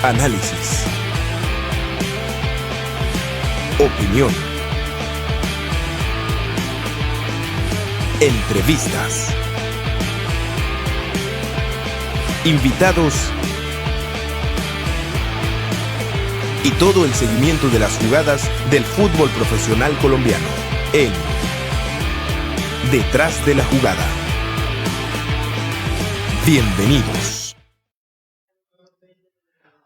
Análisis. Opinión. Entrevistas. Invitados. Y todo el seguimiento de las jugadas del fútbol profesional colombiano en Detrás de la Jugada. Bienvenidos.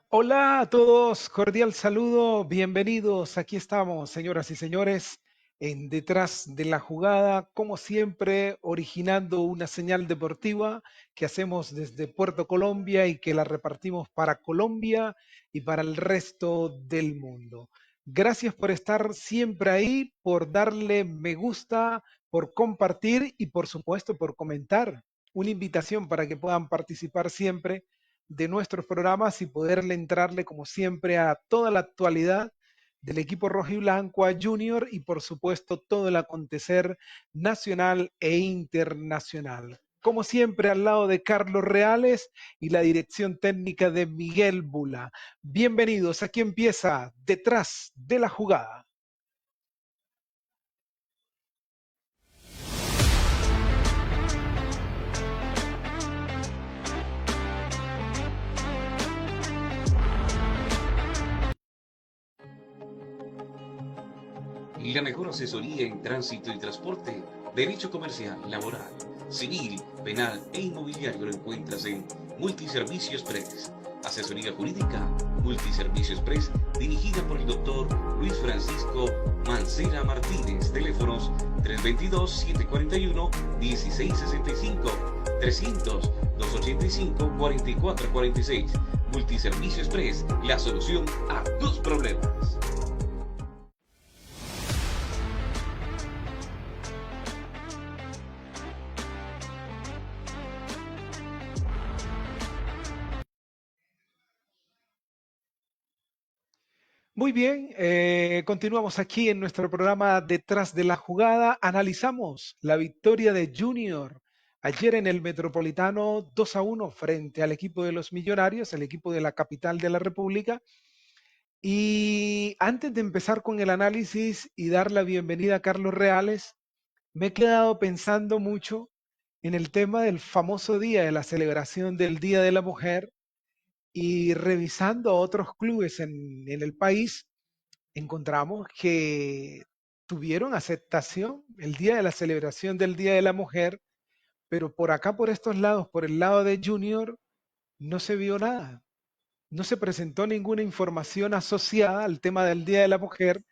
Hola a todos, cordial saludo, bienvenidos. Aquí estamos, señoras y señores, en Detrás de la Jugada, como siempre, originando una señal deportiva que hacemos desde Puerto Colombia y que la repartimos para Colombia y para el resto del mundo. Gracias por estar siempre ahí, por darle me gusta, por compartir y por supuesto por comentar. Una invitación para que puedan participar siempre de nuestros programas y poderle entrarle como siempre a toda la actualidad del equipo rojo y blanco, a Junior y por supuesto todo el acontecer nacional e internacional. Como siempre al lado de Carlos Reales y la dirección técnica de Miguel Bula. Bienvenidos, aquí empieza Detrás de la Jugada. La mejor asesoría en tránsito y transporte, derecho comercial, laboral, civil, penal e inmobiliario lo encuentras en Multiservicio Express. Asesoría jurídica, Multiservicio Express, dirigida por el doctor Luis Francisco Mancera Martínez. Teléfonos 322-741-1665, 300-285-4446. Multiservicio Express, la solución a tus problemas. Muy bien, continuamos aquí en nuestro programa Detrás de la Jugada. Analizamos la victoria de Junior ayer en el Metropolitano 2-1 frente al equipo de los Millonarios, el equipo de la capital de la República. Y antes de empezar con el análisis y dar la bienvenida a Carlos Reales, me he quedado pensando mucho en el tema del famoso día de la celebración del Día de la Mujer y revisando a otros clubes en el país encontramos que tuvieron aceptación el día de la celebración del Día de la Mujer, pero por acá, por estos lados, por el lado de Junior, no se vio nada. No se presentó ninguna información asociada al tema del Día de la Mujer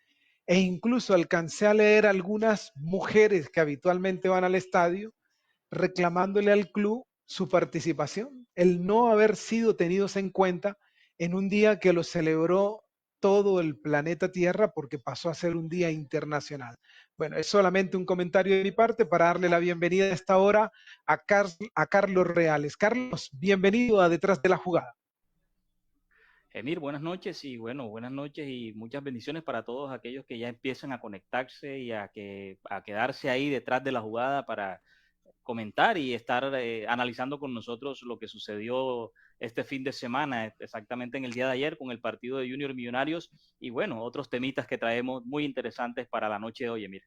e incluso alcancé a leer algunas mujeres que habitualmente van al estadio reclamándole al club su participación, el no haber sido tenidos en cuenta en un día que lo celebró todo el planeta Tierra porque pasó a ser un día internacional. Bueno, es solamente un comentario de mi parte para darle la bienvenida a esta hora a Carlos Reales. Carlos, bienvenido a Detrás de la Jugada. Emir, buenas noches y bueno, buenas noches y muchas bendiciones para todos aquellos que ya empiezan a conectarse y a quedarse ahí detrás de la jugada para comentar y estar analizando con nosotros lo que sucedió este fin de semana, exactamente en el día de ayer con el partido de Junior Millonarios y bueno, otros temitas que traemos muy interesantes para la noche de hoy, Emir.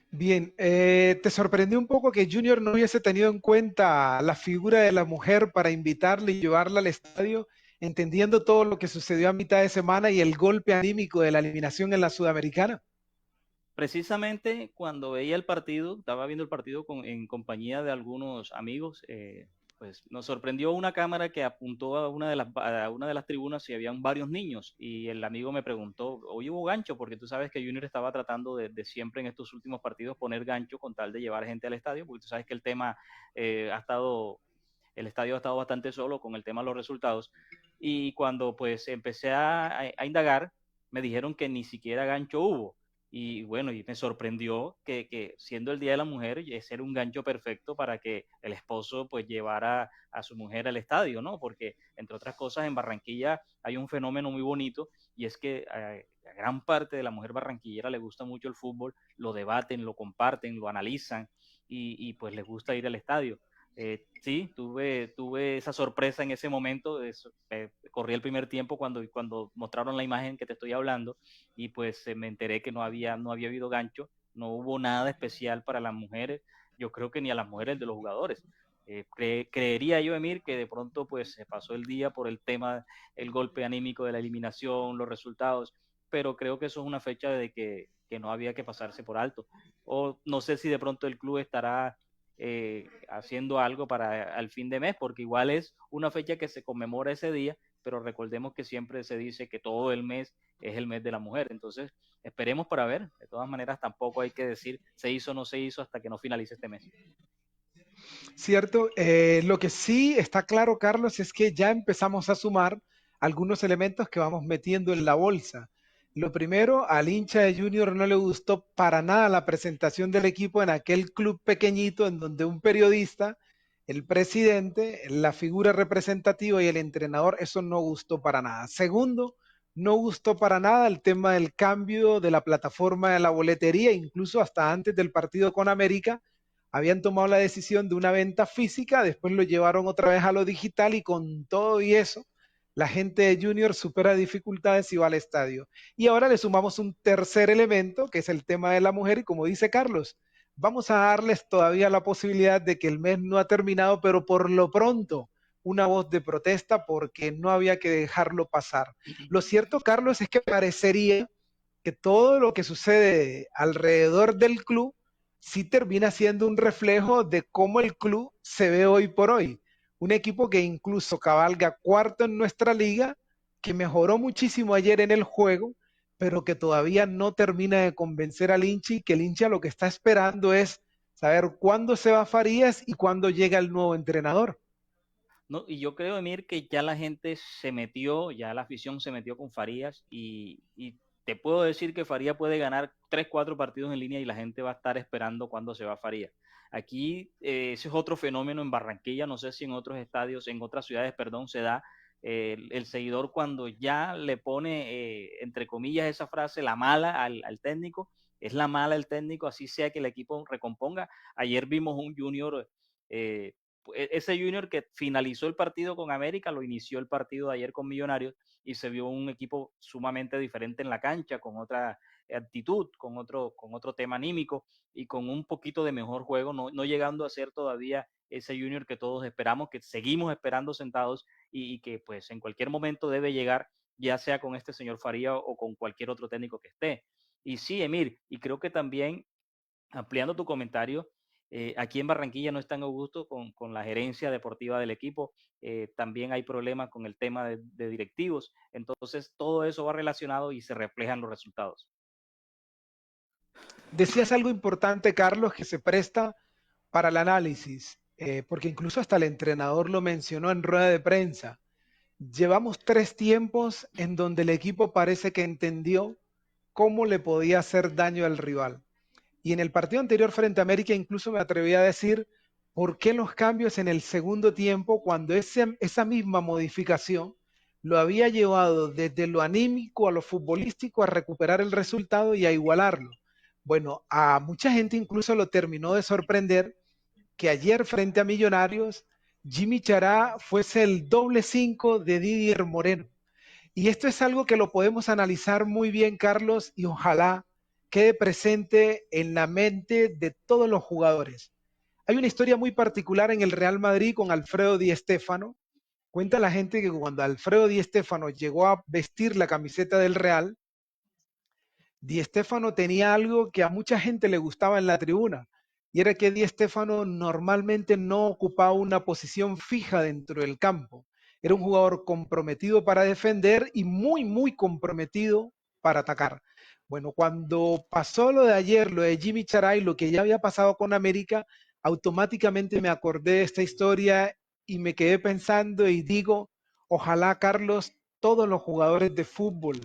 Bien, ¿te sorprendió un poco que Junior no hubiese tenido en cuenta la figura de la mujer para invitarla y llevarla al estadio, entendiendo todo lo que sucedió a mitad de semana y el golpe anímico de la eliminación en la Sudamericana? Precisamente cuando veía el partido, estaba viendo el partido en compañía de algunos amigos, pues nos sorprendió una cámara que apuntó a una de las tribunas y habían varios niños y el amigo me preguntó, hoy hubo gancho, porque tú sabes que Junior estaba tratando de siempre en estos últimos partidos poner gancho con tal de llevar gente al estadio, porque tú sabes que el tema el estadio ha estado bastante solo con el tema de los resultados y cuando pues empecé a indagar, me dijeron que ni siquiera gancho hubo. Y bueno, y me sorprendió que siendo el Día de la Mujer, ese era un gancho perfecto para que el esposo pues llevara a su mujer al estadio, ¿no? Porque entre otras cosas en Barranquilla hay un fenómeno muy bonito y es que a gran parte de la mujer barranquillera le gusta mucho el fútbol, lo debaten, lo comparten, lo analizan y pues les gusta ir al estadio. Sí, tuve esa sorpresa en ese momento. Corrí el primer tiempo cuando mostraron la imagen que te estoy hablando y pues me enteré que no había habido gancho, no hubo nada especial para las mujeres, yo creo que ni a las mujeres de los jugadores. Creería yo, Emir, que de pronto pues se pasó el día por el tema, el golpe anímico de la eliminación, los resultados, pero creo que eso es una fecha de que no había que pasarse por alto. O no sé si de pronto el club estará haciendo algo para al fin de mes, porque igual es una fecha que se conmemora ese día, pero recordemos que siempre se dice que todo el mes es el mes de la mujer. Entonces, esperemos para ver. De todas maneras, tampoco hay que decir se hizo o no se hizo hasta que no finalice este mes. Cierto, lo que sí está claro, Carlos, es que ya empezamos a sumar algunos elementos que vamos metiendo en la bolsa. Lo primero, al hincha de Junior no le gustó para nada la presentación del equipo en aquel club pequeñito en donde un periodista, el presidente, la figura representativa y el entrenador, eso no gustó para nada. Segundo, no gustó para nada el tema del cambio de la plataforma de la boletería, incluso hasta antes del partido con América habían tomado la decisión de una venta física, después lo llevaron otra vez a lo digital y con todo y eso, la gente de Junior supera dificultades y va al estadio. Y ahora le sumamos un tercer elemento, que es el tema de la mujer, y como dice Carlos, vamos a darles todavía la posibilidad de que el mes no ha terminado, pero por lo pronto una voz de protesta porque no había que dejarlo pasar. Lo cierto, Carlos, es que parecería que todo lo que sucede alrededor del club sí termina siendo un reflejo de cómo el club se ve hoy por hoy. Un equipo que incluso cabalga cuarto en nuestra liga, que mejoró muchísimo ayer en el juego, pero que todavía no termina de convencer al hincha y que el hincha lo que está esperando es saber cuándo se va Farías y cuándo llega el nuevo entrenador. No, y yo creo, Emir, que ya la gente se metió, ya la afición se metió con Farías y te puedo decir que Farías puede ganar 3, 4 partidos en línea y la gente va a estar esperando cuándo se va Farías. Aquí ese es otro fenómeno en Barranquilla, no sé si en otros estadios, en otras ciudades, perdón, se da. El seguidor cuando ya le pone, entre comillas, esa frase, la mala al técnico, es la mala el técnico, así sea que el equipo recomponga. Ayer vimos un Junior eh, ese Junior que finalizó el partido con América, lo inició el partido de ayer con Millonarios y se vio un equipo sumamente diferente en la cancha, con otra actitud, con otro tema anímico y con un poquito de mejor juego, no llegando a ser todavía ese Junior que todos esperamos, que seguimos esperando sentados y que pues en cualquier momento debe llegar, ya sea con este señor Faría o con cualquier otro técnico que esté. Y sí, Emir, y creo que también ampliando tu comentario, aquí en Barranquilla no están a gusto con la gerencia deportiva del equipo, también hay problemas con el tema de directivos, entonces todo eso va relacionado y se reflejan los resultados. Decías algo importante, Carlos, que se presta para el análisis, porque incluso hasta el entrenador lo mencionó en rueda de prensa. Llevamos 3 tiempos en donde el equipo parece que entendió cómo le podía hacer daño al rival. Y en el partido anterior frente a América incluso me atreví a decir por qué los cambios en el segundo tiempo cuando esa misma modificación lo había llevado desde lo anímico a lo futbolístico a recuperar el resultado y a igualarlo. Bueno, a mucha gente incluso lo terminó de sorprender que ayer frente a Millonarios Jimmy Chará fuese el doble 5 de Didier Moreno. Y esto es algo que lo podemos analizar muy bien, Carlos, y ojalá quede presente en la mente de todos los jugadores. Hay una historia muy particular en el Real Madrid con Alfredo Di Stéfano. Cuenta la gente que cuando Alfredo Di Stéfano llegó a vestir la camiseta del Real, Di Stéfano tenía algo que a mucha gente le gustaba en la tribuna, y era que Di Stéfano normalmente no ocupaba una posición fija dentro del campo. Era un jugador comprometido para defender y muy, muy comprometido para atacar. Bueno, cuando pasó lo de ayer, lo de Jimmy Charay, lo que ya había pasado con América, automáticamente me acordé de esta historia y me quedé pensando y digo, ojalá, Carlos, todos los jugadores de fútbol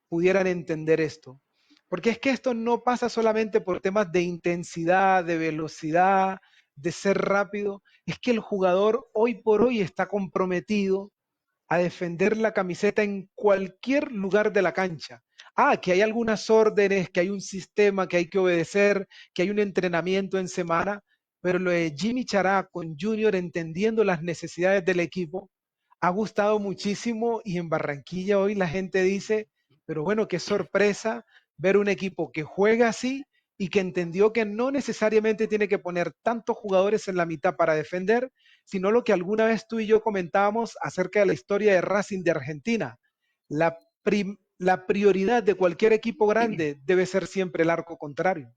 pudieran entender esto. Porque es que esto no pasa solamente por temas de intensidad, de velocidad, de ser rápido. Es que el jugador hoy por hoy está comprometido a defender la camiseta en cualquier lugar de la cancha. Ah, que hay algunas órdenes, que hay un sistema que hay que obedecer, que hay un entrenamiento en semana, pero lo de Jimmy Chará con Junior entendiendo las necesidades del equipo ha gustado muchísimo y en Barranquilla hoy la gente dice, pero bueno, qué sorpresa ver un equipo que juega así y que entendió que no necesariamente tiene que poner tantos jugadores en la mitad para defender, sino lo que alguna vez tú y yo comentábamos acerca de la historia de Racing de Argentina. La prioridad de cualquier equipo grande debe ser siempre el arco contrario.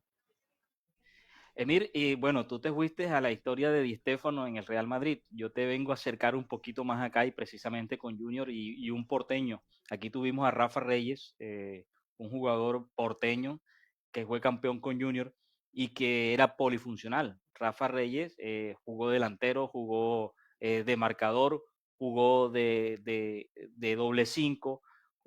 Emir, y bueno, tú te fuiste a la historia de Di Stéfano en el Real Madrid. Yo te vengo a acercar un poquito más acá y precisamente con Junior y un porteño. Aquí tuvimos a Rafa Reyes, un jugador porteño que fue campeón con Junior y que era polifuncional. Rafa Reyes jugó delantero, jugó de marcador, jugó de doble cinco,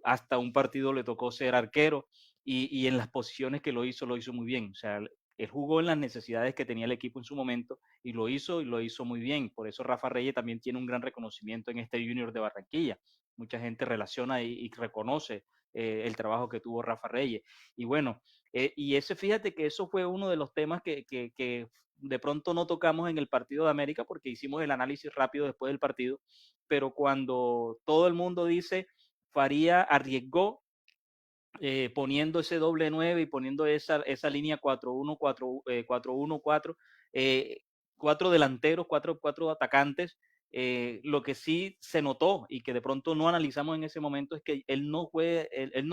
hasta un partido le tocó ser arquero y en las posiciones que lo hizo muy bien. O sea, él jugó en las necesidades que tenía el equipo en su momento y lo hizo muy bien. Por eso Rafa Reyes también tiene un gran reconocimiento en este Junior de Barranquilla. Mucha gente relaciona y reconoce el trabajo que tuvo Rafa Reyes. Y bueno, y ese, fíjate que eso fue uno de los temas que de pronto no tocamos en el partido de América porque hicimos el análisis rápido después del partido, pero cuando todo el mundo dice Faría arriesgó poniendo ese doble 9 y poniendo esa línea 4-1-4, cuatro delanteros, cuatro atacantes, lo que sí se notó y que de pronto no analizamos en ese momento es que él no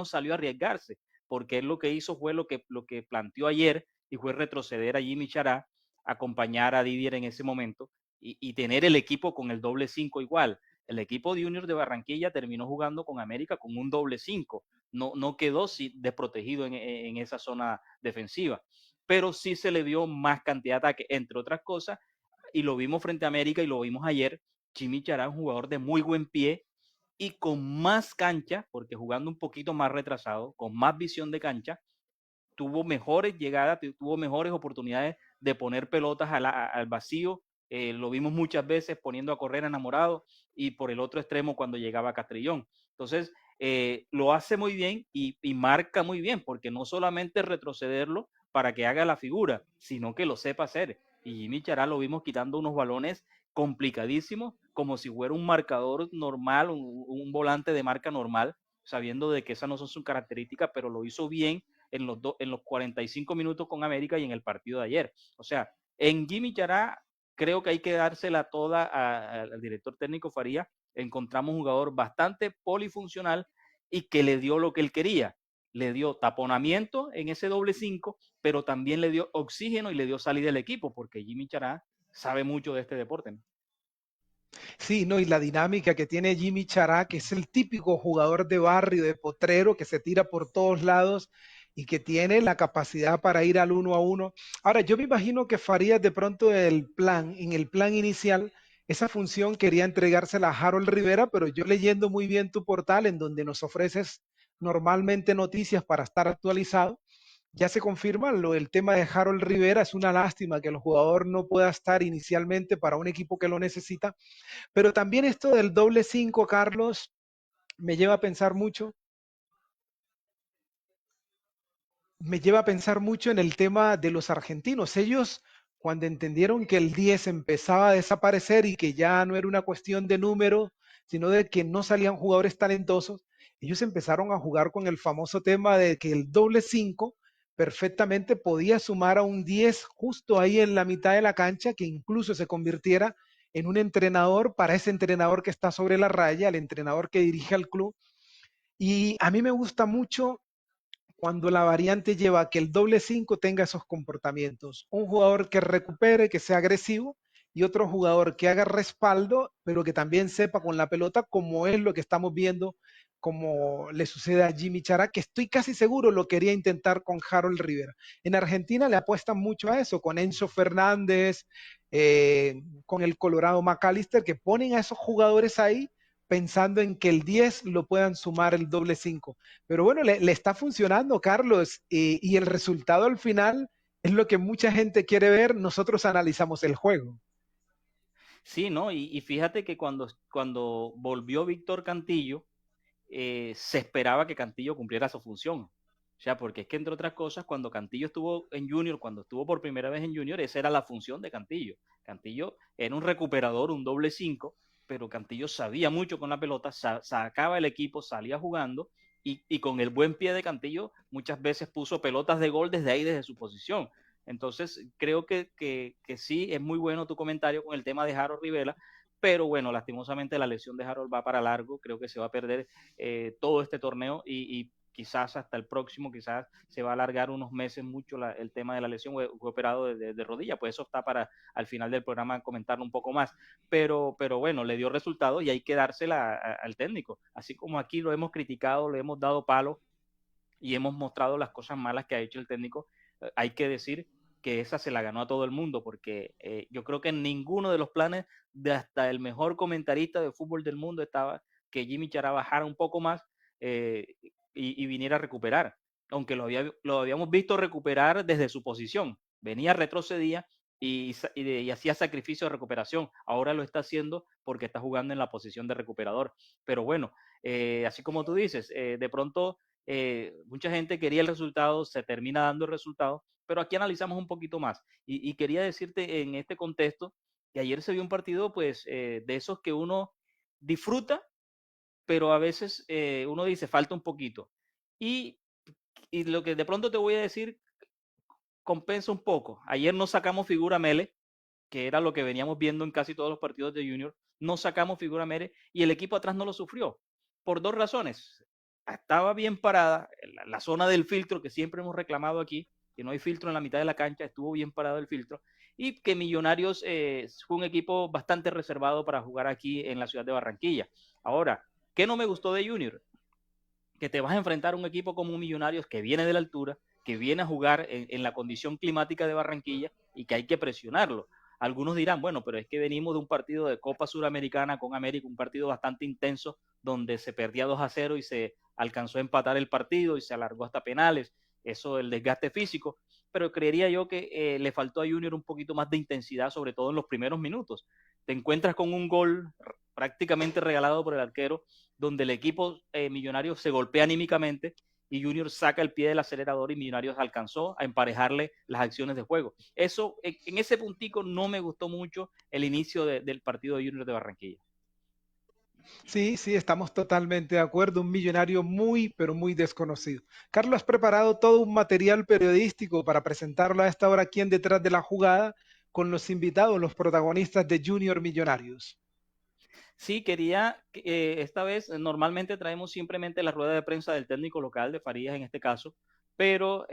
salió a arriesgarse, porque él lo que hizo fue lo que planteó ayer y fue retroceder a Jimmy Chará, acompañar a Didier en ese momento y tener el equipo con el doble 5 igual. El equipo de Junior de Barranquilla terminó jugando con América con un doble 5, no quedó desprotegido en esa zona defensiva, pero sí se le dio más cantidad de ataque, entre otras cosas, y lo vimos frente a América y lo vimos ayer. Jimmy Chará, un jugador de muy buen pie y con más cancha, porque jugando un poquito más retrasado, con más visión de cancha, tuvo mejores llegadas, tuvo mejores oportunidades de poner pelotas al vacío. Lo vimos muchas veces poniendo a correr enamorado y por el otro extremo cuando llegaba a Castrillón. Entonces, lo hace muy bien y marca muy bien, porque no solamente retrocederlo para que haga la figura, sino que lo sepa hacer. Y Jimmy Chará lo vimos quitando unos balones complicadísimos, como si fuera un marcador normal, un volante de marca normal, sabiendo de que esas no son sus características, pero lo hizo bien en los 45 minutos con América y en el partido de ayer. O sea, en Jimmy Chará creo que hay que dársela toda al director técnico Faría. Encontramos un jugador bastante polifuncional y que le dio lo que él quería. Le dio taponamiento en ese doble 5, pero también le dio oxígeno y le dio salida al equipo, porque Jimmy Chará sabe mucho de este deporte, ¿no? Sí, no, y la dinámica que tiene Jimmy Chará, que es el típico jugador de barrio, de potrero, que se tira por todos lados y que tiene la capacidad para ir al uno a uno. Ahora, yo me imagino que Farías de pronto en el plan inicial, esa función quería entregársela a Harold Rivera, pero yo leyendo muy bien tu portal en donde nos ofreces normalmente noticias para estar actualizado, ya se confirma el tema de Harold Rivera. Es una lástima que el jugador no pueda estar inicialmente para un equipo que lo necesita, pero también esto del doble 5, Carlos, me lleva a pensar mucho, me lleva a pensar mucho en el tema de los argentinos. Ellos, cuando entendieron que el 10 empezaba a desaparecer y que ya no era una cuestión de número, sino de que no salían jugadores talentosos, ellos empezaron a jugar con el famoso tema de que el doble 5 perfectamente podía sumar a un 10 justo ahí en la mitad de la cancha, que incluso se convirtiera en un entrenador para ese entrenador que está sobre la raya, el entrenador que dirige al club. Y a mí me gusta mucho cuando la variante lleva a que el doble 5 tenga esos comportamientos. Un jugador que recupere, que sea agresivo, y otro jugador que haga respaldo, pero que también sepa con la pelota, como es lo que estamos viendo, como le sucede a Jimmy Chará, que estoy casi seguro lo quería intentar con Harold Rivera. En Argentina le apuestan mucho a eso, con Enzo Fernández, con el Colorado McAllister, que ponen a esos jugadores ahí pensando en que el 10 lo puedan sumar el doble 5. Pero bueno, le está funcionando, Carlos, y el resultado al final es lo que mucha gente quiere ver. Nosotros analizamos el juego. Sí, ¿no? Y fíjate que cuando volvió Víctor Cantillo, se esperaba que Cantillo cumpliera su función. O sea, porque es que entre otras cosas, cuando Cantillo estuvo en Junior, cuando estuvo por primera vez en Junior, esa era la función de Cantillo. Cantillo era un recuperador, un doble 5, pero Cantillo sabía mucho con la pelota, sacaba el equipo, salía jugando y con el buen pie de Cantillo muchas veces puso pelotas de gol desde ahí, desde su posición. Entonces, creo que sí, es muy bueno tu comentario con el tema de Harold Rivera, pero bueno, lastimosamente la lesión de Harold va para largo, creo que se va a perder todo este torneo y quizás hasta el próximo, quizás se va a alargar unos meses mucho el tema de la lesión, fue operado de rodilla, pues eso está para al final del programa comentarlo un poco más, pero bueno, le dio resultado y hay que dársela al técnico, así como aquí lo hemos criticado, le hemos dado palo y hemos mostrado las cosas malas que ha hecho el técnico, hay que decir que esa se la ganó a todo el mundo, porque yo creo que en ninguno de los planes de hasta el mejor comentarista de fútbol del mundo estaba que Jimmy Chará bajara un poco más y viniera a recuperar, aunque lo habíamos visto recuperar desde su posición, venía, retrocedía y hacía sacrificio de recuperación, ahora lo está haciendo porque está jugando en la posición de recuperador, pero bueno, así como tú dices, de pronto mucha gente quería el resultado, se termina dando el resultado, pero aquí analizamos un poquito más. Y quería decirte en este contexto que ayer se vio un partido, pues, de esos que uno disfruta, pero a veces uno dice, falta un poquito. Y, y lo que de pronto te voy a decir compensa un poco. Ayer no sacamos figura Mele, que era lo que veníamos viendo en casi todos los partidos de Junior, no sacamos figura Mele y el equipo atrás no lo sufrió. Por dos razones. Estaba bien parada, la zona del filtro que siempre hemos reclamado aquí, que no hay filtro en la mitad de la cancha, estuvo bien parado el filtro, y que Millonarios fue un equipo bastante reservado para jugar aquí en la ciudad de Barranquilla. Ahora, ¿qué no me gustó de Junior? Que te vas a enfrentar a un equipo como Millonarios que viene de la altura, que viene a jugar en la condición climática de Barranquilla y que hay que presionarlo. Algunos dirán, bueno, pero es que venimos de un partido de Copa Suramericana con América, un partido bastante intenso, donde se perdía 2-0 y se alcanzó a empatar el partido y se alargó hasta penales, eso el desgaste físico, pero creería yo que le faltó a Junior un poquito más de intensidad, sobre todo en los primeros minutos. Te encuentras con un gol prácticamente regalado por el arquero, donde el equipo millonario se golpea anímicamente y Junior saca el pie del acelerador y Millonarios alcanzó a emparejarle las acciones de juego. Eso, en ese puntico no me gustó mucho el inicio del partido de Junior de Barranquilla. Sí, sí, estamos totalmente de acuerdo. Un millonario muy, pero muy desconocido. Carlos, has preparado todo un material periodístico para presentarlo a esta hora aquí en Detrás de la Jugada con los invitados, los protagonistas de Junior Millonarios. Sí, quería, esta vez normalmente traemos simplemente la rueda de prensa del técnico local, de Farías en este caso, pero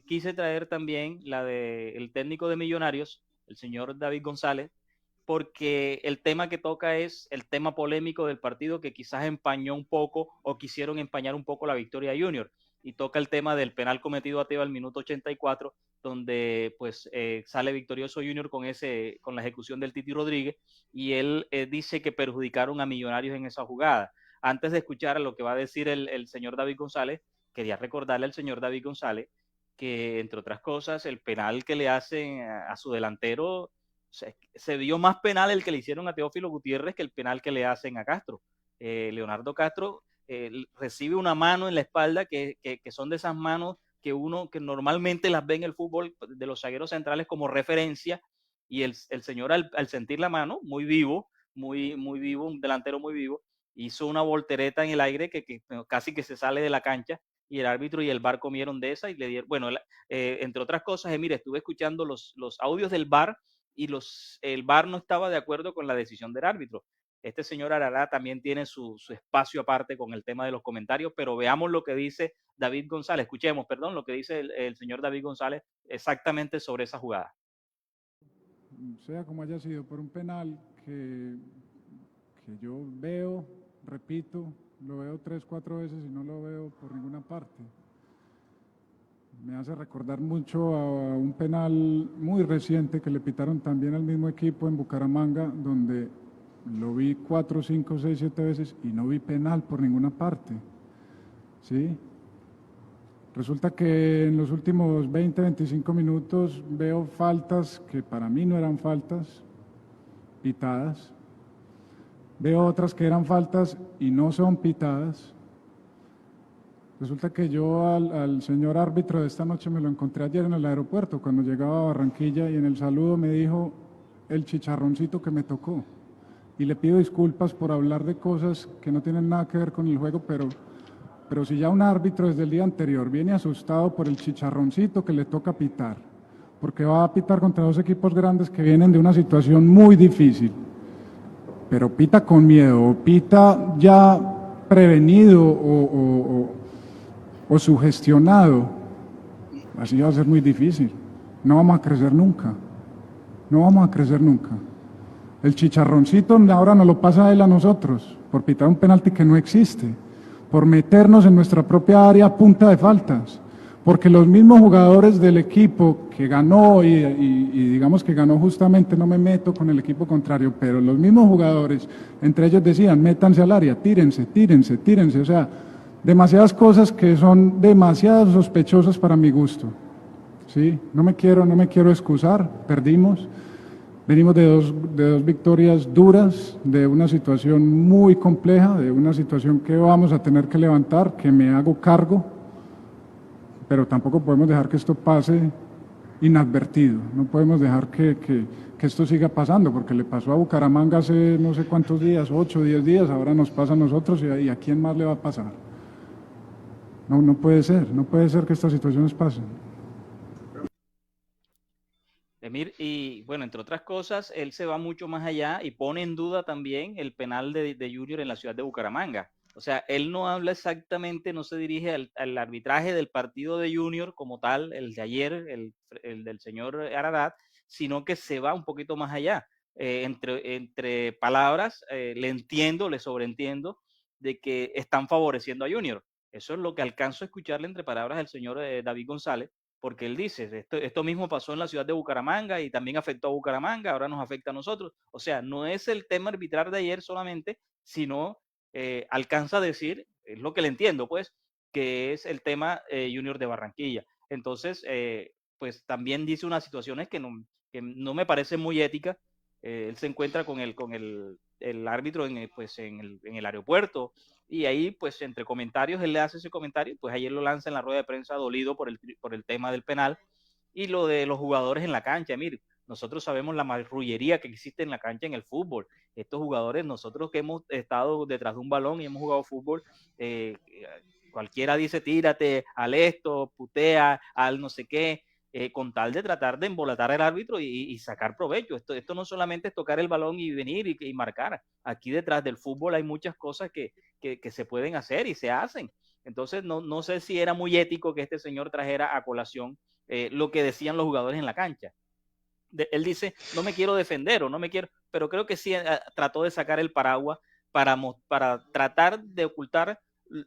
quise traer también la del técnico de Millonarios, el señor David González, porque el tema que toca es el tema polémico del partido que quizás empañó un poco o quisieron empañar un poco la victoria de Junior. Y toca el tema del penal cometido a Teo al minuto 84, donde pues sale victorioso Junior con la ejecución del Titi Rodríguez y él dice que perjudicaron a Millonarios en esa jugada. Antes de escuchar a lo que va a decir el señor David González, quería recordarle al señor David González que, entre otras cosas, el penal que le hacen a su delantero, se vio más penal el que le hicieron a Teófilo Gutiérrez que el penal que le hacen a Castro. Leonardo Castro recibe una mano en la espalda que son de esas manos que uno que normalmente las ve en el fútbol de los zagueros centrales como referencia, y el señor al sentir la mano, muy vivo, muy vivo, un delantero muy vivo, hizo una voltereta en el aire que casi que se sale de la cancha, y el árbitro y el VAR comieron de esa y le dieron, bueno, entre otras cosas, mire, estuve escuchando los audios del VAR y el VAR no estaba de acuerdo con la decisión del árbitro. Este señor Arará también tiene su espacio aparte con el tema de los comentarios, pero veamos lo que dice David González, escuchemos, perdón, lo que dice el señor David González exactamente sobre esa jugada. Sea como haya sido, por un penal que yo veo, repito, lo veo 3, 4 veces y no lo veo por ninguna parte. Me hace recordar mucho a un penal muy reciente que le pitaron también al mismo equipo en Bucaramanga, donde lo vi 4, 5, 6, 7 veces y no vi penal por ninguna parte, ¿sí? Resulta que en los últimos 20, 25 minutos veo faltas que para mí no eran faltas, pitadas. Veo otras que eran faltas y no son pitadas. Resulta que yo al señor árbitro de esta noche me lo encontré ayer en el aeropuerto, cuando llegaba a Barranquilla, y en el saludo me dijo el chicharroncito que me tocó. Y le pido disculpas por hablar de cosas que no tienen nada que ver con el juego, pero si ya un árbitro desde el día anterior viene asustado por el chicharroncito que le toca pitar, porque va a pitar contra dos equipos grandes que vienen de una situación muy difícil, pero pita con miedo, o pita ya prevenido o sugestionado, así va a ser muy difícil. No vamos a crecer nunca. No vamos a crecer nunca. El chicharroncito ahora nos lo pasa a él a nosotros, por pitar un penalti que no existe, por meternos en nuestra propia área a punta de faltas, porque los mismos jugadores del equipo que ganó, y digamos que ganó justamente, no me meto con el equipo contrario, pero los mismos jugadores, entre ellos decían, métanse al área, tírense, tírense, tírense, o sea, demasiadas cosas que son demasiado sospechosas para mi gusto. ¿Sí? No me quiero excusar, perdimos, venimos de dos victorias duras, de una situación muy compleja, de una situación que vamos a tener que levantar, que me hago cargo, pero tampoco podemos dejar que esto pase inadvertido, no podemos dejar que esto siga pasando, porque le pasó a Bucaramanga hace no sé cuántos días, 8 o 10 días, ahora nos pasa a nosotros y a quién más le va a pasar. No puede ser que estas situaciones pasen. Emir, y bueno, entre otras cosas, él se va mucho más allá y pone en duda también el penal de Junior en la ciudad de Bucaramanga. O sea, él no habla exactamente, no se dirige al arbitraje del partido de Junior como tal, el de ayer, el del señor Aradat, sino que se va un poquito más allá. Entre palabras, le sobreentiendo de que están favoreciendo a Junior. Eso es lo que alcanzo a escucharle entre palabras del señor David González, porque él dice, esto mismo pasó en la ciudad de Bucaramanga y también afectó a Bucaramanga, ahora nos afecta a nosotros. O sea, no es el tema arbitral de ayer solamente, sino alcanza a decir, es lo que le entiendo, pues, que es el tema Junior de Barranquilla. Entonces, pues también dice unas situaciones que no me parecen muy éticas. Él se encuentra con el árbitro en el aeropuerto, y ahí, pues, entre comentarios, él le hace ese comentario, pues ayer lo lanza en la rueda de prensa dolido por el tema del penal y lo de los jugadores en la cancha. Mire, nosotros sabemos la marrullería que existe en la cancha en el fútbol. Estos jugadores, nosotros que hemos estado detrás de un balón y hemos jugado fútbol, cualquiera dice tírate, al esto, putea, al no sé qué, con tal de tratar de embolatar al árbitro y sacar provecho. Esto no solamente es tocar el balón y venir y marcar. Aquí detrás del fútbol hay muchas cosas que se pueden hacer y se hacen. Entonces, no sé si era muy ético que este señor trajera a colación lo que decían los jugadores en la cancha. Él dice, no me quiero defender o no me quiero, pero creo que sí trató de sacar el paraguas para tratar de ocultar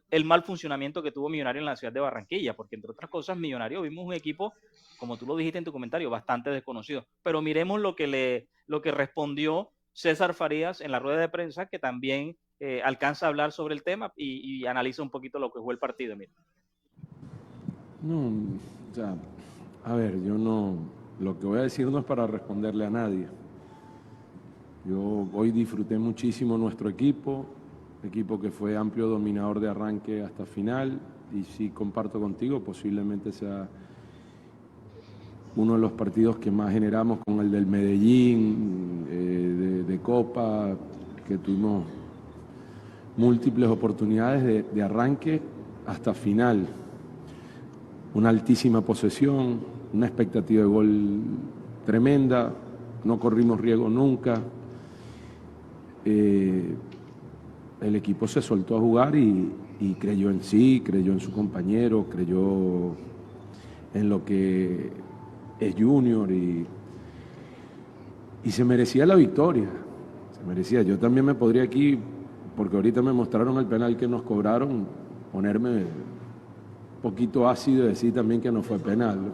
el mal funcionamiento que tuvo Millonario en la ciudad de Barranquilla, porque entre otras cosas, Millonario vimos un equipo, como tú lo dijiste en tu comentario, bastante desconocido. Pero miremos lo que respondió César Farías en la rueda de prensa, que también alcanza a hablar sobre el tema y analiza un poquito lo que fue el partido. Mira. No, o sea, a ver, yo no, lo que voy a decir no es para responderle a nadie. Yo hoy disfruté muchísimo nuestro equipo que fue amplio dominador de arranque hasta final, y sí comparto contigo, posiblemente sea uno de los partidos que más generamos, con el del Medellín, de Copa, que tuvimos múltiples oportunidades de arranque hasta final. Una altísima posesión, una expectativa de gol tremenda, no corrimos riesgo nunca. El equipo se soltó a jugar y creyó en sí, creyó en su compañero, creyó en lo que es Junior y se merecía la victoria, se merecía. Yo también me podría aquí, porque ahorita me mostraron el penal que nos cobraron, ponerme un poquito ácido y decir también que no fue penal, ¿no?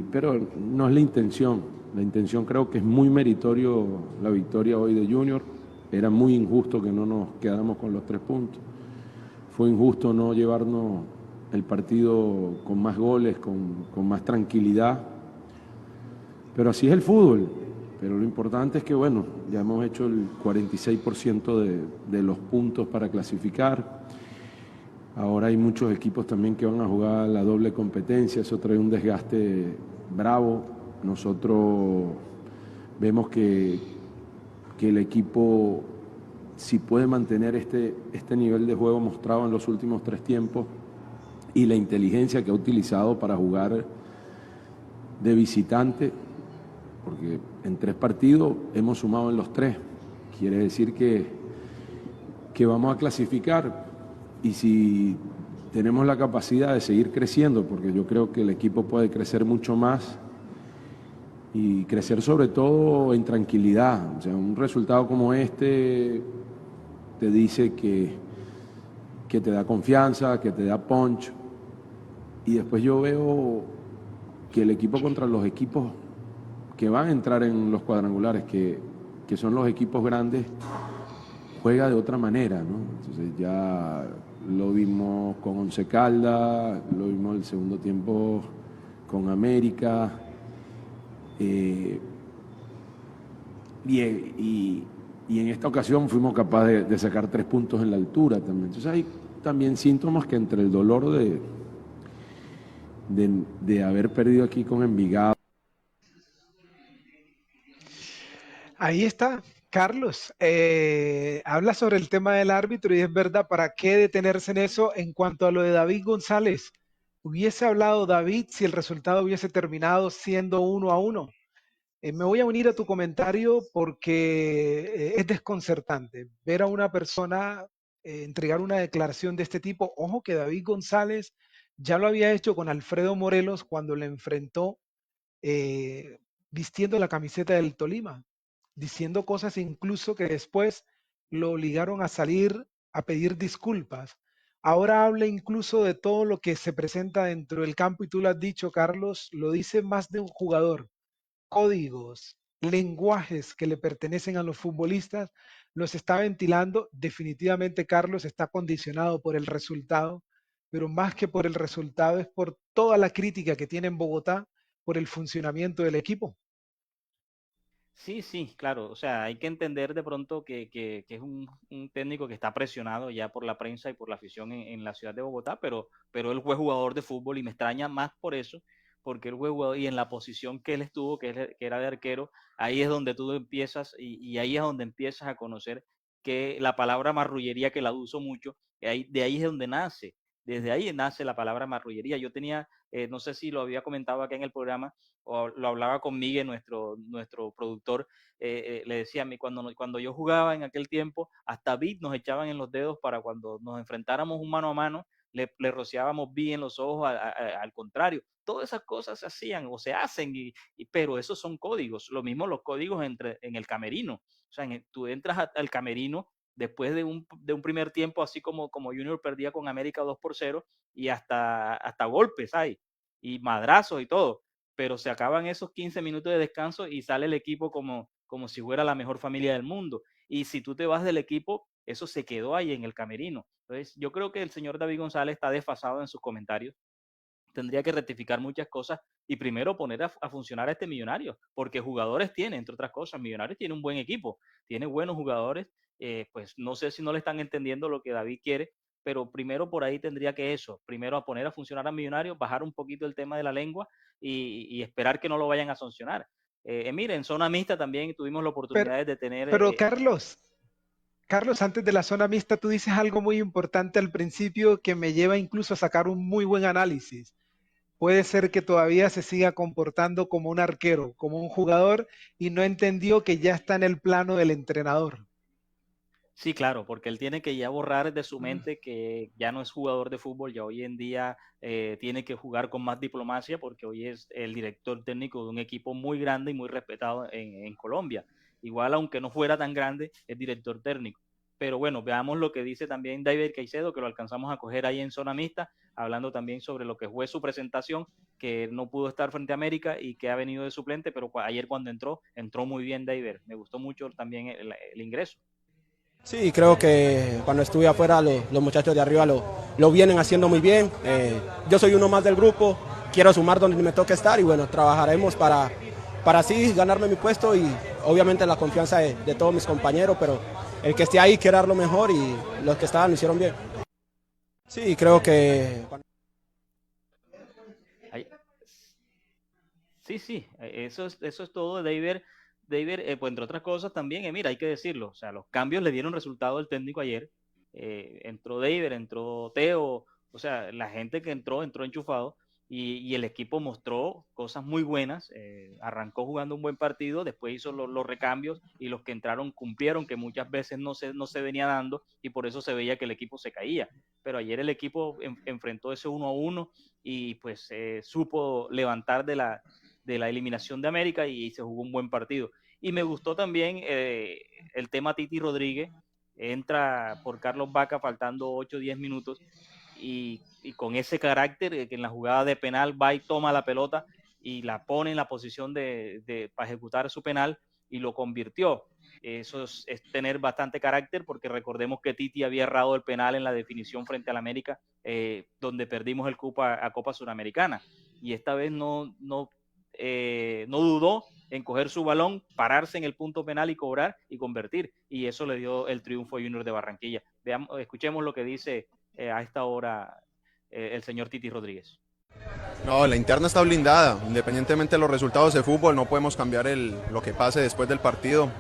Pero no es la intención creo que es muy meritorio la victoria hoy de Junior. Era muy injusto que no nos quedáramos con los 3 puntos, fue injusto no llevarnos el partido con más goles, con más tranquilidad, pero así es el fútbol. Pero lo importante es que, bueno, ya hemos hecho el 46% de los puntos para clasificar. Ahora hay muchos equipos también que van a jugar la doble competencia, eso trae un desgaste bravo. Nosotros vemos que el equipo, si puede mantener este nivel de juego mostrado en los últimos 3 tiempos y la inteligencia que ha utilizado para jugar de visitante, porque en 3 partidos hemos sumado en los 3, quiere decir que vamos a clasificar, y si tenemos la capacidad de seguir creciendo, porque yo creo que el equipo puede crecer mucho más y crecer sobre todo en tranquilidad. O sea, un resultado como este te dice que te da confianza, que te da punch, y después yo veo que el equipo contra los equipos que van a entrar en los cuadrangulares, que son los equipos grandes, juega de otra manera, ¿no? Entonces ya lo vimos con Once Caldas, lo vimos el segundo tiempo con América, y en esta ocasión fuimos capaces de sacar 3 puntos en la altura también. Entonces hay también síntomas que entre el dolor de haber perdido aquí con Envigado. Ahí está, Carlos. Habla sobre el tema del árbitro y es verdad, ¿para qué detenerse en eso? En cuanto a lo de David González, ¿hubiese hablado David si el resultado hubiese terminado siendo 1-1? Me voy a unir a tu comentario porque es desconcertante ver a una persona entregar una declaración de este tipo. Ojo que David González ya lo había hecho con Alfredo Morelos cuando le enfrentó vistiendo la camiseta del Tolima, diciendo cosas incluso que después lo obligaron a salir a pedir disculpas. Ahora habla incluso de todo lo que se presenta dentro del campo y tú lo has dicho, Carlos, lo dice más de un jugador. Códigos, lenguajes que le pertenecen a los futbolistas, los está ventilando. Definitivamente Carlos está condicionado por el resultado, pero más que por el resultado es por toda la crítica que tiene en Bogotá por el funcionamiento del equipo. Sí, sí, claro. O sea, hay que entender de pronto que es un técnico que está presionado ya por la prensa y por la afición en la ciudad de Bogotá, pero él fue jugador de fútbol y me extraña más por eso, porque él fue jugador y en la posición que él estuvo, que era de arquero, ahí es donde tú empiezas y ahí es donde empiezas a conocer que la palabra marrullería, que la uso mucho, de ahí es donde nace. Desde ahí nace la palabra marrullería. Yo tenía, no sé si lo había comentado acá en el programa, o lo hablaba con Miguel, nuestro productor, le decía a mí, cuando yo jugaba en aquel tiempo, hasta bit nos echaban en los dedos para cuando nos enfrentáramos un mano a mano, le rociábamos bit en los ojos, al contrario. Todas esas cosas se hacían o se hacen, pero esos son códigos. Lo mismo los códigos en el camerino. O sea, tú entras al camerino después de un primer tiempo, así como Junior perdía con América 2-0, y hasta golpes hay, y madrazos y todo, pero se acaban esos 15 minutos de descanso y sale el equipo como si fuera la mejor familia del mundo. Y si tú te vas del equipo, eso se quedó ahí en el camerino. Entonces, yo creo que el señor David González está desfasado en sus comentarios. Tendría que rectificar muchas cosas y primero poner a funcionar a este Millonario, porque jugadores tiene, entre otras cosas. Millonarios tiene un buen equipo, tiene buenos jugadores. Pues no sé si no le están entendiendo lo que David quiere, pero primero por ahí tendría que primero a poner a funcionar a Millonarios, bajar un poquito el tema de la lengua y esperar que no lo vayan a sancionar. Mira, en zona mixta también tuvimos la oportunidad de tener... Pero Carlos, antes de la zona mixta, tú dices algo muy importante al principio que me lleva incluso a sacar un muy buen análisis. Puede ser que todavía se siga comportando como un arquero, como un jugador, y no entendió que ya está en el plano del entrenador. Sí, claro, porque él tiene que ya borrar de su mente que ya no es jugador de fútbol, ya hoy en día tiene que jugar con más diplomacia, porque hoy es el director técnico de un equipo muy grande y muy respetado en Colombia. Igual, aunque no fuera tan grande, es director técnico. Pero bueno, veamos lo que dice también David Caicedo, que lo alcanzamos a coger ahí en zona mixta, hablando también sobre lo que fue su presentación, que no pudo estar frente a América y que ha venido de suplente, pero ayer cuando entró muy bien David. Me gustó mucho también el ingreso. Sí, creo que cuando estuve afuera los muchachos de arriba lo vienen haciendo muy bien. Yo soy uno más del grupo, quiero sumar donde me toque estar y bueno, trabajaremos para así ganarme mi puesto y obviamente la confianza de todos mis compañeros, pero el que esté ahí quiere dar lo mejor y los que estaban lo hicieron bien. Sí, creo que Ahí- Sí, sí, eso es todo de David. David, pues entre otras cosas también, mira, hay que decirlo, o sea, los cambios le dieron resultado al técnico ayer. Entró David, entró Teo, o sea, la gente que entró enchufado y el equipo mostró cosas muy buenas. Arrancó jugando un buen partido, después hizo los recambios y los que entraron cumplieron, que muchas veces no se venía dando y por eso se veía que el equipo se caía. Pero ayer el equipo enfrentó ese 1-1 y pues supo levantar de la eliminación de América y se jugó un buen partido. Y me gustó también el tema Titi Rodríguez, entra por Carlos Vaca faltando 8 o 10 minutos y con ese carácter que en la jugada de penal va y toma la pelota y la pone en la posición para ejecutar su penal y lo convirtió. Eso es tener bastante carácter porque recordemos que Titi había errado el penal en la definición frente al América, donde perdimos el Copa, a Copa Suramericana. Y esta vez no dudó en coger su balón, pararse en el punto penal y cobrar y convertir. Y eso le dio el triunfo a Junior de Barranquilla. Escuchemos lo que dice a esta hora el señor Titi Rodríguez. No, la interna está blindada. Independientemente de los resultados de fútbol, no podemos cambiar lo que pase después del partido.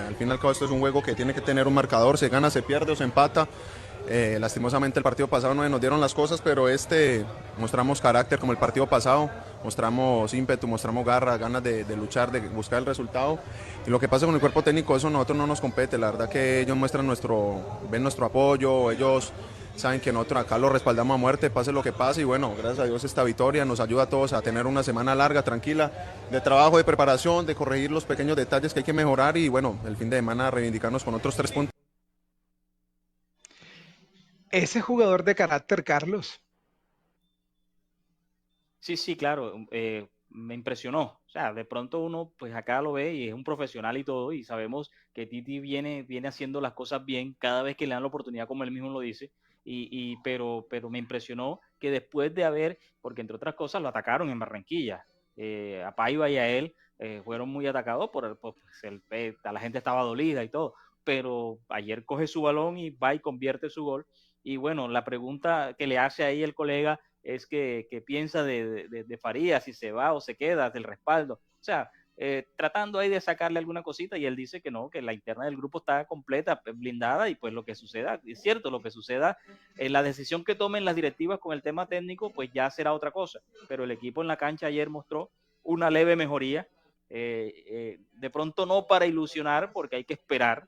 Al fin y al cabo, esto es un juego que tiene que tener un marcador. Se gana, se pierde o se empata. Lastimosamente el partido pasado no nos dieron las cosas, pero mostramos carácter como el partido pasado, mostramos ímpetu, mostramos garra, ganas de luchar, de buscar el resultado. Y lo que pasa con el cuerpo técnico, eso a nosotros no nos compete. La verdad que ellos ven nuestro apoyo, ellos saben que nosotros acá lo respaldamos a muerte, pase lo que pase. Y bueno, gracias a Dios esta victoria nos ayuda a todos a tener una semana larga, tranquila, de trabajo, de preparación, de corregir los pequeños detalles que hay que mejorar y bueno, el fin de semana reivindicarnos con otros 3 puntos. Ese jugador de carácter, Carlos. Sí, sí, claro, me impresionó. O sea, de pronto uno, pues acá lo ve y es un profesional y todo, y sabemos que Titi viene haciendo las cosas bien cada vez que le dan la oportunidad, como él mismo lo dice, pero me impresionó que después de haber, porque entre otras cosas lo atacaron en Barranquilla, a Paiva y a él fueron muy atacados pues, la gente estaba dolida y todo, pero ayer coge su balón y va y convierte su gol. Y bueno, la pregunta que le hace ahí el colega es que piensa de Farías, si se va o se queda, del respaldo. O sea, tratando ahí de sacarle alguna cosita y él dice que no, que la interna del grupo está completa, blindada y pues lo que suceda, es cierto, lo que suceda, la decisión que tomen las directivas con el tema técnico, pues ya será otra cosa. Pero el equipo en la cancha ayer mostró una leve mejoría, de pronto no para ilusionar porque hay que esperar,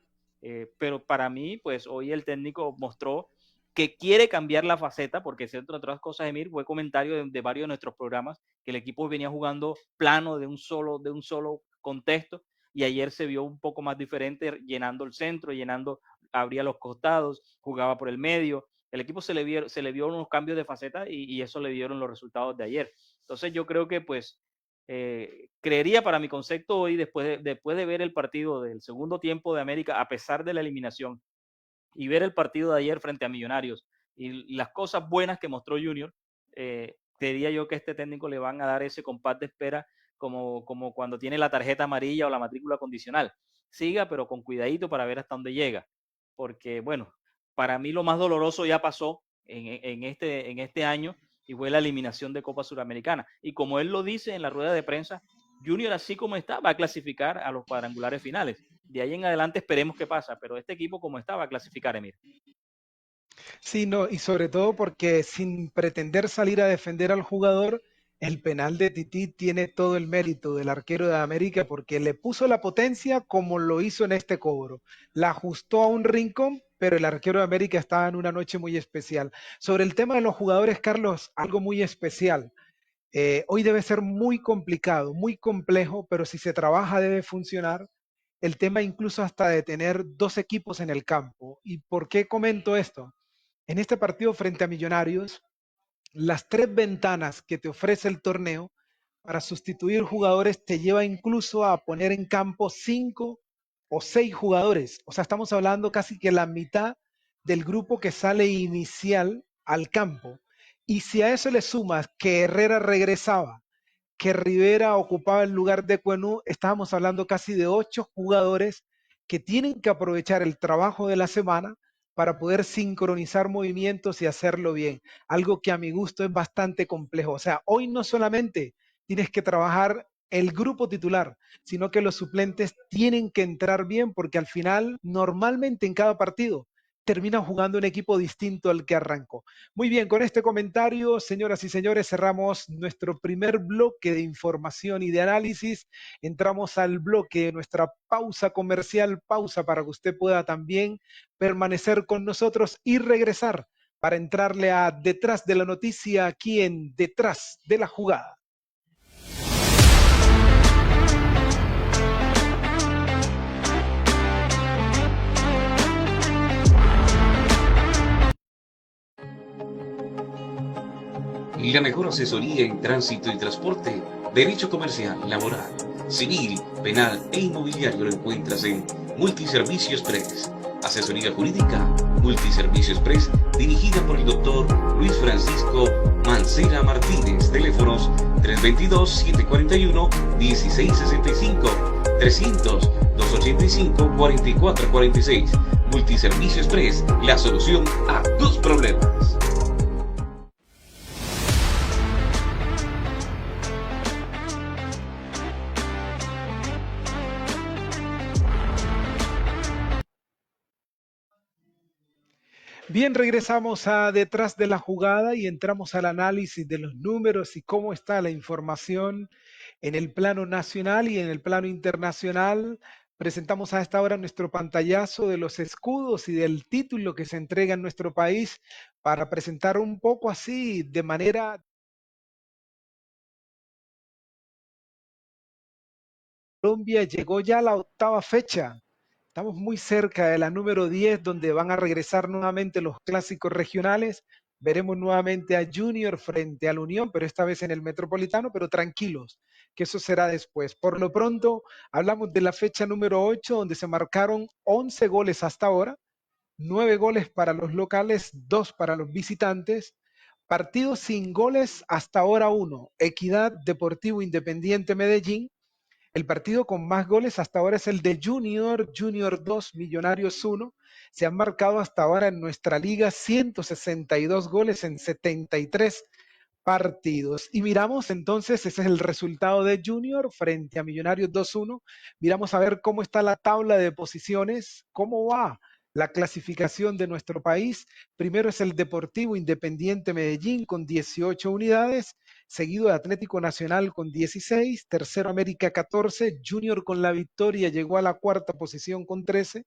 pero para mí, pues hoy el técnico mostró que quiere cambiar la faceta, porque entre otras cosas, Emir, fue comentario de varios de nuestros programas, que el equipo venía jugando plano de un solo contexto, y ayer se vio un poco más diferente, llenando el centro, abría los costados, jugaba por el medio. El equipo se le vio unos cambios de faceta y eso le dieron los resultados de ayer. Entonces yo creo que pues creería para mi concepto hoy, después de ver el partido del segundo tiempo de América, a pesar de la eliminación, y ver el partido de ayer frente a Millonarios y las cosas buenas que mostró Junior, creería yo que a este técnico le van a dar ese compás de espera como cuando tiene la tarjeta amarilla o la matrícula condicional. Siga, pero con cuidadito para ver hasta dónde llega. Porque, bueno, para mí lo más doloroso ya pasó en este año y fue la eliminación de Copa Suramericana. Y como él lo dice en la rueda de prensa, Junior, así como está, va a clasificar a los cuadrangulares finales. De ahí en adelante esperemos qué pasa, pero este equipo como está va a clasificar, Emir. Sí, no, y sobre todo porque sin pretender salir a defender al jugador, el penal de Tití tiene todo el mérito del arquero de América porque le puso la potencia como lo hizo en este cobro. La ajustó a un rincón, pero el arquero de América estaba en una noche muy especial. Sobre el tema de los jugadores, Carlos, algo muy especial. Hoy debe ser muy complicado, muy complejo, pero si se trabaja debe funcionar. El tema incluso hasta de tener dos equipos en el campo. ¿Y por qué comento esto? En este partido frente a Millonarios, las tres ventanas que te ofrece el torneo para sustituir jugadores te lleva incluso a poner en campo 5 o 6 jugadores. O sea, estamos hablando casi que la mitad del grupo que sale inicial al campo. Y si a eso le sumas que Herrera regresaba, que Rivera ocupaba el lugar de Cuenú, estábamos hablando casi de 8 jugadores que tienen que aprovechar el trabajo de la semana para poder sincronizar movimientos y hacerlo bien. Algo que a mi gusto es bastante complejo. O sea, hoy no solamente tienes que trabajar el grupo titular, sino que los suplentes tienen que entrar bien porque al final, normalmente en cada partido, termina jugando un equipo distinto al que arrancó. Muy bien, con este comentario, señoras y señores, cerramos nuestro primer bloque de información y de análisis. Entramos al bloque de nuestra pausa comercial, pausa para que usted pueda también permanecer con nosotros y regresar para entrarle a Detrás de la Noticia aquí en Detrás de la Jugada. La mejor asesoría en tránsito y transporte, derecho comercial, laboral, civil, penal e inmobiliario lo encuentras en Multiservicio Express. Asesoría jurídica, Multiservicio Express, dirigida por el doctor Luis Francisco Mancera Martínez. Teléfonos 322-741-1665, 300-285-4446. Multiservicio Express, la solución a tus problemas. Bien, regresamos a Detrás de la Jugada y entramos al análisis de los números y cómo está la información en el plano nacional y en el plano internacional. Presentamos a esta hora nuestro pantallazo de los escudos y del título que se entrega en nuestro país para presentar un poco así de manera... Colombia llegó ya a la 8ª fecha. Estamos muy cerca de la número 10, donde van a regresar nuevamente los clásicos regionales. Veremos nuevamente a Junior frente a la Unión, pero esta vez en el Metropolitano, pero tranquilos, que eso será después. Por lo pronto, hablamos de la fecha número 8, donde se marcaron 11 goles hasta ahora, 9 goles para los locales, 2 para los visitantes. Partidos sin goles hasta ahora 1, Equidad Deportivo Independiente Medellín. El partido con más goles hasta ahora es el de Junior, Junior 2, Millonarios 1. Se han marcado hasta ahora en nuestra liga 162 goles en 73 partidos. Y miramos entonces, ese es el resultado de Junior frente a Millonarios 2-1. Miramos a ver cómo está la tabla de posiciones, cómo va la clasificación de nuestro país. Primero es el Deportivo Independiente Medellín con 18 unidades, seguido de Atlético Nacional con 16, tercero América 14, Junior con la victoria llegó a la 4ª posición con 13,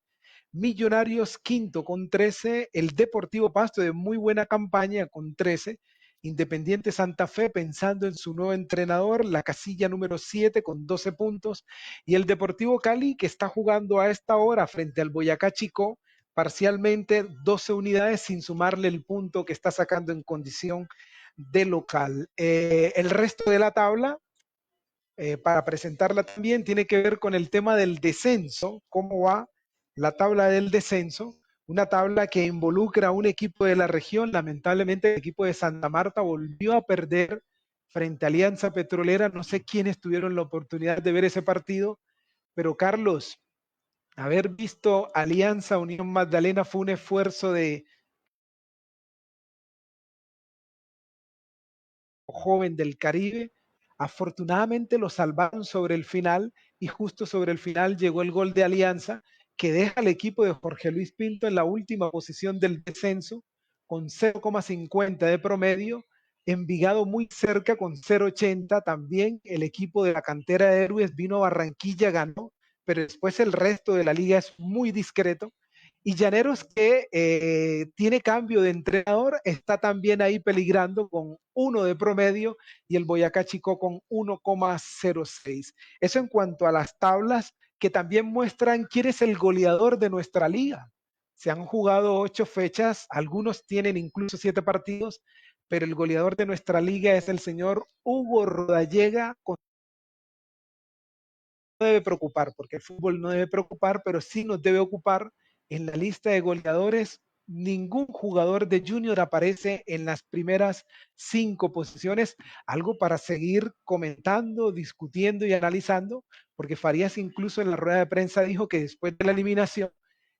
Millonarios quinto con 13, el Deportivo Pasto de muy buena campaña con 13, Independiente Santa Fe pensando en su nuevo entrenador, la casilla número 7 con 12 puntos, y el Deportivo Cali que está jugando a esta hora frente al Boyacá Chicó, parcialmente 12 unidades sin sumarle el punto que está sacando en condición de local. El resto de la tabla, para presentarla también, tiene que ver con el tema del descenso, cómo va la tabla del descenso, una tabla que involucra a un equipo de la región. Lamentablemente el equipo de Santa Marta volvió a perder frente a Alianza Petrolera. No sé quiénes tuvieron la oportunidad de ver ese partido, pero Carlos, haber visto Alianza Unión Magdalena fue un esfuerzo de joven del Caribe. Afortunadamente lo salvaron sobre el final y justo sobre el final llegó el gol de Alianza que deja al equipo de Jorge Luis Pinto en la última posición del descenso con 0,50 de promedio. Envigado muy cerca con 0,80. También el equipo de la cantera de Héroes vino a Barranquilla, ganó, pero después el resto de la liga es muy discreto. Y Llaneros, que tiene cambio de entrenador, está también ahí peligrando con 1 de promedio y el Boyacá Chicó con 1,06. Eso en cuanto a las tablas que también muestran quién es el goleador de nuestra liga. Se han jugado 8 fechas, algunos tienen incluso 7 partidos, pero el goleador de nuestra liga es el señor Hugo Rodallega. No debe preocupar, porque el fútbol no debe preocupar, pero sí nos debe ocupar. En la lista de goleadores, ningún jugador de Junior aparece en las primeras 5 posiciones, algo para seguir comentando, discutiendo y analizando, porque Farías incluso en la rueda de prensa dijo que después de la eliminación,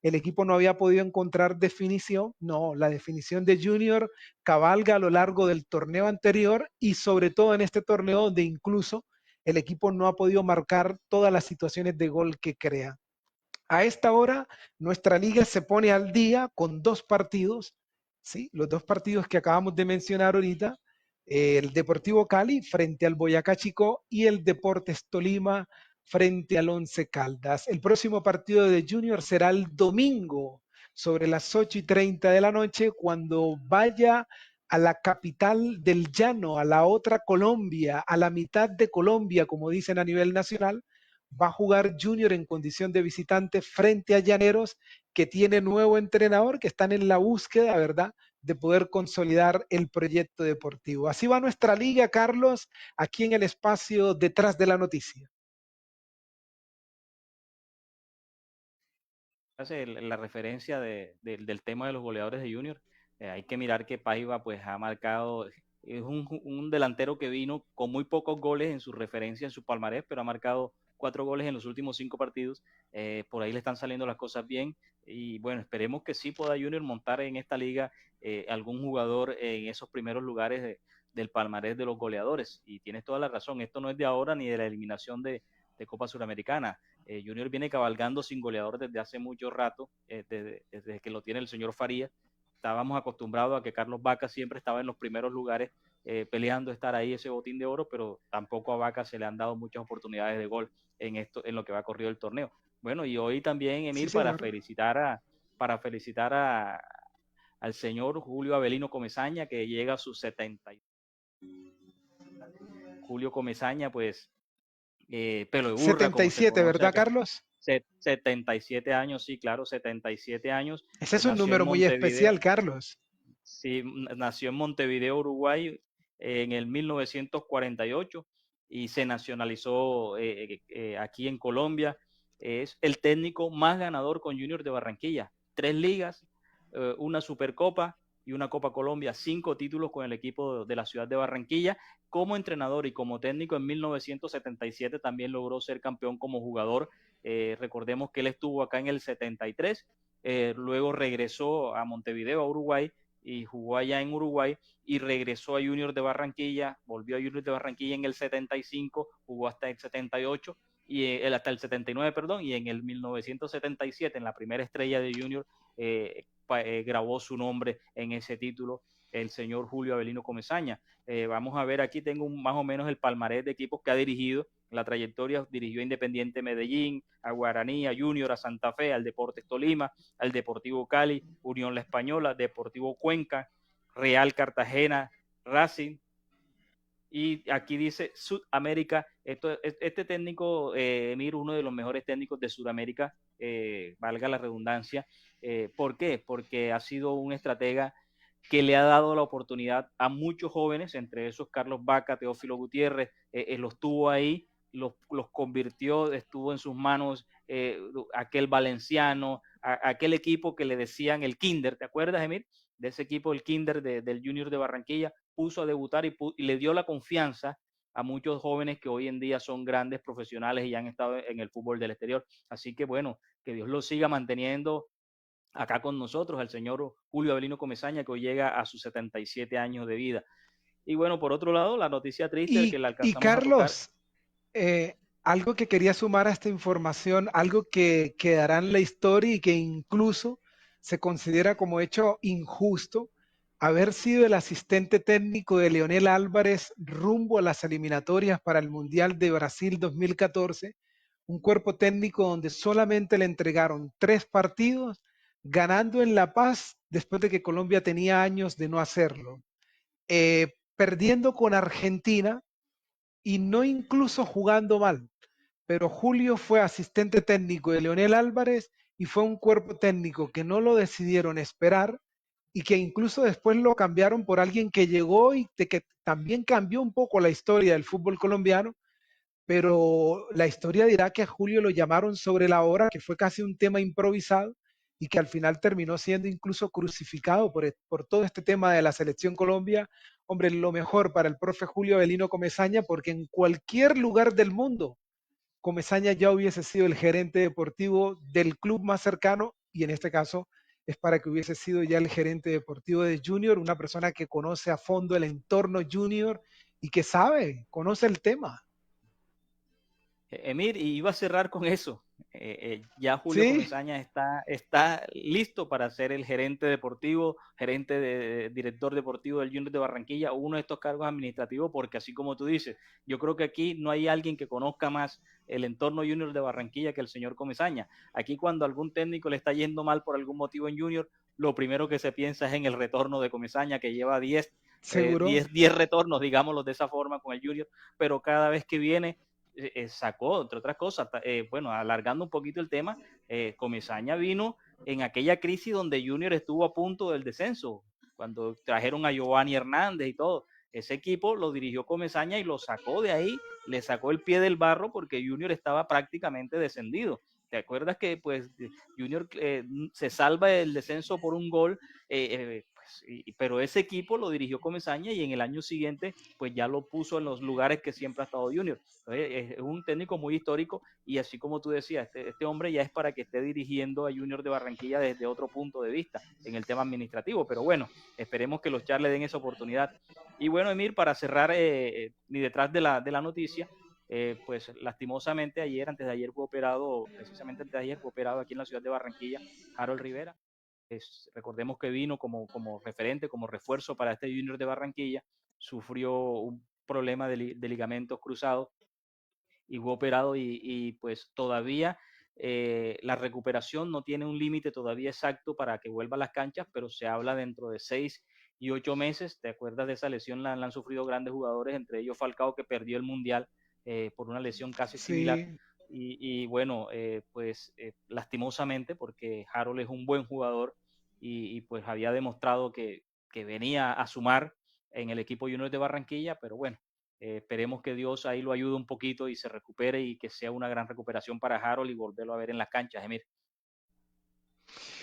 el equipo no había podido encontrar definición. No, la definición de Junior cabalga a lo largo del torneo anterior y sobre todo en este torneo donde incluso el equipo no ha podido marcar todas las situaciones de gol que crea. A esta hora, nuestra liga se pone al día con 2 partidos, ¿sí? Los 2 partidos que acabamos de mencionar ahorita, el Deportivo Cali frente al Boyacá Chicó y el Deportes Tolima frente al Once Caldas. El próximo partido de Junior será el domingo sobre las 8:30 de la noche cuando vaya a la capital del llano, a la otra Colombia, a la mitad de Colombia, como dicen a nivel nacional. Va a jugar Junior en condición de visitante frente a Llaneros, que tiene nuevo entrenador, que están en la búsqueda, ¿verdad?, de poder consolidar el proyecto deportivo. Así va nuestra liga, Carlos, aquí en el espacio detrás de la noticia. Hace la referencia del tema de los goleadores de Junior, hay que mirar que Paiva pues ha marcado, es un delantero que vino con muy pocos goles en su referencia, en su palmarés, pero ha marcado 4 goles en los últimos 5 partidos. Por ahí le están saliendo las cosas bien y bueno, esperemos que sí pueda Junior montar en esta liga algún jugador en esos primeros lugares del palmarés de los goleadores. Y tienes toda la razón, esto no es de ahora ni de la eliminación de Copa Suramericana. Junior viene cabalgando sin goleador desde hace mucho rato, desde que lo tiene el señor Farías. Estábamos acostumbrados a que Carlos Vaca siempre estaba en los primeros lugares peleando estar ahí ese botín de oro, pero tampoco a Vaca se le han dado muchas oportunidades de gol en lo que va corrido el torneo. Bueno, y hoy también, Emir, Sí, felicitar al señor Julio Avelino Comesaña, que llega a sus 70. Julio Comesaña, pues, pelo de burra. 77, ¿verdad, Carlos? 77 años, sí, claro, 77 años. Ese es un número muy especial, Carlos. Sí, nació en Montevideo, Uruguay, en el 1948 y se nacionalizó aquí en Colombia. Es el técnico más ganador con Junior de Barranquilla. 3 ligas, una Supercopa y una Copa Colombia, 5 títulos con el equipo de la ciudad de Barranquilla. Como entrenador y como técnico en 1977 también logró ser campeón como jugador. Recordemos que él estuvo acá en el 73, luego regresó a Montevideo, a Uruguay, y jugó allá en Uruguay y regresó a Junior de Barranquilla, volvió a Junior de Barranquilla en el 75, jugó hasta el 78 y hasta el 79, perdón, y en el 1977 en la primera estrella de Junior grabó su nombre en ese título el señor Julio Avelino Comesaña. Vamos a ver, aquí tengo más o menos el palmarés de equipos que ha dirigido. La trayectoria dirigió a Independiente Medellín, a Guaraní, a Junior, a Santa Fe, al Deportes Tolima, al Deportivo Cali, Unión La Española, Deportivo Cuenca, Real Cartagena, Racing. Y aquí dice Sudamérica. Este técnico, Emir, uno de los mejores técnicos de Sudamérica, valga la redundancia. ¿Por qué? Porque ha sido un estratega que le ha dado la oportunidad a muchos jóvenes, entre esos Carlos Vaca, Teófilo Gutiérrez, los tuvo ahí, los convirtió, estuvo en sus manos aquel Valenciano, aquel equipo que le decían el Kinder, ¿te acuerdas, Emir? De ese equipo, el Kinder del Junior de Barranquilla, puso a debutar y le dio la confianza a muchos jóvenes que hoy en día son grandes profesionales y han estado en el fútbol del exterior. Así que bueno, que Dios lo siga manteniendo acá con nosotros, al señor Julio Avelino Comesaña, que hoy llega a sus 77 años de vida. Y bueno, por otro lado, la noticia triste que la alcanzamos Carlos, a tocar. Algo que quería sumar a esta información, algo que quedará en la historia y que incluso se considera como hecho injusto, haber sido el asistente técnico de Leonel Álvarez rumbo a las eliminatorias para el Mundial de Brasil 2014, un cuerpo técnico donde solamente le entregaron 3 partidos, ganando en La Paz después de que Colombia tenía años de no hacerlo, perdiendo con Argentina y no incluso jugando mal, pero Julio fue asistente técnico de Leonel Álvarez y fue un cuerpo técnico que no lo decidieron esperar y que incluso después lo cambiaron por alguien que llegó y que también cambió un poco la historia del fútbol colombiano, pero la historia dirá que a Julio lo llamaron sobre la hora, que fue casi un tema improvisado y que al final terminó siendo incluso crucificado por todo este tema de la selección Colombia. Hombre, lo mejor para el profe Julio Avelino Comesaña, porque en cualquier lugar del mundo Comesaña ya hubiese sido el gerente deportivo del club más cercano y en este caso es para que hubiese sido ya el gerente deportivo de Junior, una persona que conoce a fondo el entorno Junior y que conoce el tema. Emir, y iba a cerrar con eso. Ya Julio ¿Sí? Comesaña está listo para ser el gerente deportivo, director deportivo del Junior de Barranquilla, uno de estos cargos administrativos, porque así como tú dices, yo creo que aquí no hay alguien que conozca más el entorno Junior de Barranquilla que el señor Comesaña. Aquí cuando algún técnico le está yendo mal por algún motivo en Junior, lo primero que se piensa es en el retorno de Comesaña, que lleva 10 retornos, digámoslo de esa forma, con el Junior, pero cada vez que viene sacó, entre otras cosas, bueno, alargando un poquito el tema, Comesaña vino en aquella crisis donde Junior estuvo a punto del descenso, cuando trajeron a Giovanni Hernández y todo. Ese equipo lo dirigió Comesaña y lo sacó de ahí, le sacó el pie del barro porque Junior estaba prácticamente descendido. ¿Te acuerdas que pues Junior se salva del descenso por un gol? Pero ese equipo lo dirigió Comesaña y en el año siguiente pues ya lo puso en los lugares que siempre ha estado Junior. Entonces, es un técnico muy histórico y así como tú decías, este hombre ya es para que esté dirigiendo a Junior de Barranquilla desde otro punto de vista en el tema administrativo, pero bueno, esperemos que los Char le den esa oportunidad. Y bueno, Emir, para cerrar ni detrás de la noticia, pues lastimosamente antes de ayer fue operado aquí en la ciudad de Barranquilla, Harold Rivera. Recordemos que vino como referente, como refuerzo para este Junior de Barranquilla, sufrió un problema de ligamentos cruzados y fue operado y pues todavía la recuperación no tiene un límite todavía exacto para que vuelva a las canchas, pero se habla dentro de 6 y 8 meses. ¿Te acuerdas de esa lesión? La han sufrido grandes jugadores, entre ellos Falcao, que perdió el Mundial por una lesión casi similar. Y bueno, lastimosamente, porque Harold es un buen jugador y pues había demostrado que venía a sumar en el equipo Junior de Barranquilla, pero bueno, esperemos que Dios ahí lo ayude un poquito y se recupere y que sea una gran recuperación para Harold y volverlo a ver en las canchas, Emir.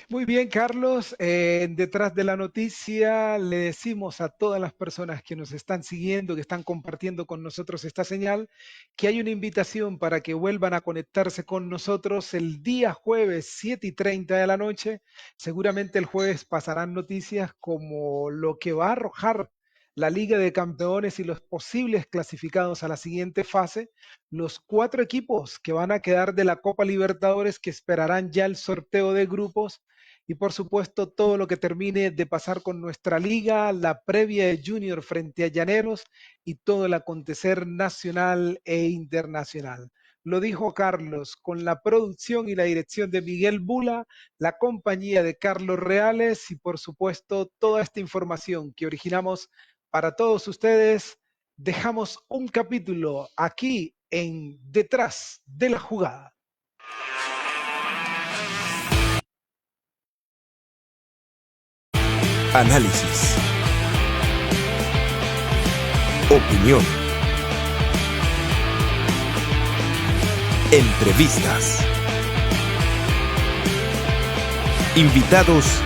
Muy bien, Carlos. Detrás de la noticia le decimos a todas las personas que nos están siguiendo, que están compartiendo con nosotros esta señal, que hay una invitación para que vuelvan a conectarse con nosotros el día jueves 7:30 de la noche. Seguramente el jueves pasarán noticias como lo que va a arrojar la Liga de Campeones y los posibles clasificados a la siguiente fase, los 4 equipos que van a quedar de la Copa Libertadores, que esperarán ya el sorteo de grupos, y por supuesto todo lo que termine de pasar con nuestra liga, la previa de Junior frente a Llaneros y todo el acontecer nacional e internacional. Lo dijo Carlos, con la producción y la dirección de Miguel Bula, la compañía de Carlos Reales y por supuesto toda esta información que originamos para todos ustedes. Dejamos un capítulo aquí en Detrás de la Jugada. Análisis, opinión, entrevistas, invitados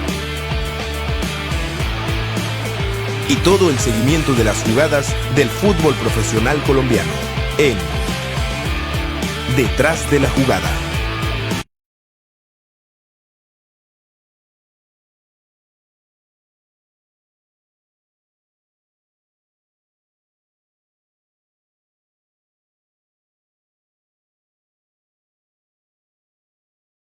y todo el seguimiento de las jugadas del fútbol profesional colombiano en Detrás de la Jugada.